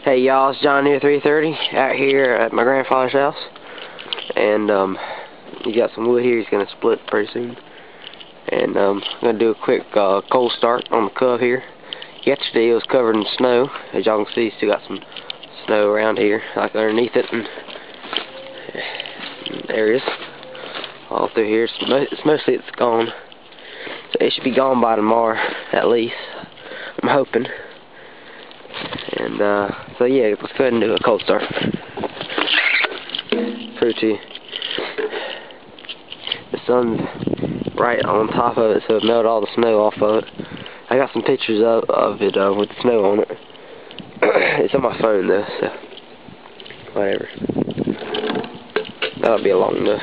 Hey y'all, it's John here, 330, out here at my grandfather's house, and he got some wood here. He's gonna split pretty soon, and I'm gonna do a quick cold start on the Cub here. Yesterday it was covered in snow, as y'all can see. Still got some snow around here, like underneath it, and there it is, all through here. Mostly it's gone, so it should be gone by tomorrow at least, I'm hoping. And so yeah, let's go ahead and do a cold start. Prove to you. The sun's right on top of it, so it melted all the snow off of it. I got some pictures of it with the snow on it. It's on my phone though, so whatever. That'll be long enough.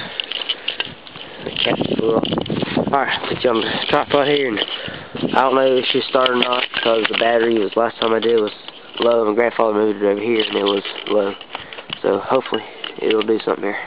The cat flew off. Alright, put you on the tripod here, and I don't know if she started or not, because the battery was, last time I did, was low, and grandfather moved it over here and it was low, so hopefully it'll do something here.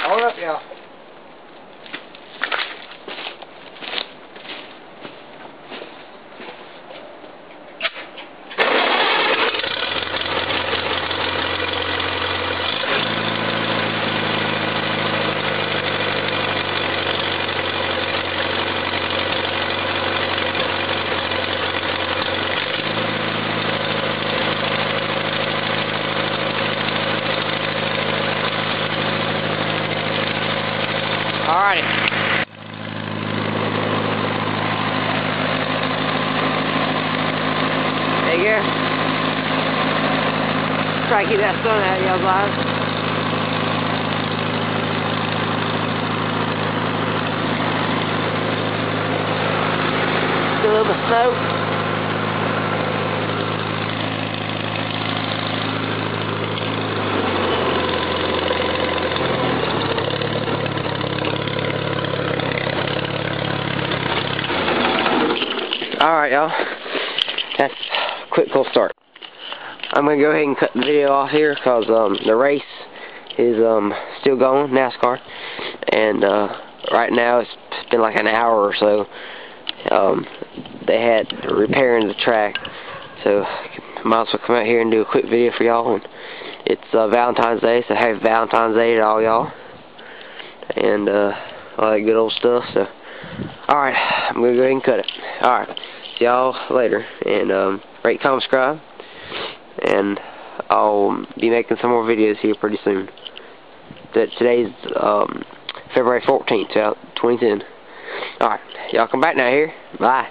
Hold up, y'all. Alrighty. There you go. Try to keep that sun out of y'all's eyes. Still a little bit of snow. Alright y'all, that's a quick cold start. I'm going to go ahead and cut the video off here because the race is still going, NASCAR, and right now it's been like an hour or so. They had repairing the track, so I might as well come out here and do a quick video for y'all. And it's Valentine's Day, so happy Valentine's Day to all y'all, and all that good old stuff. So alright, I'm going to go ahead and cut it. Alright, see y'all later, and rate, comment, subscribe, and I'll be making some more videos here pretty soon. Today's February 14th, 2010. Alright, y'all come back now here. Bye.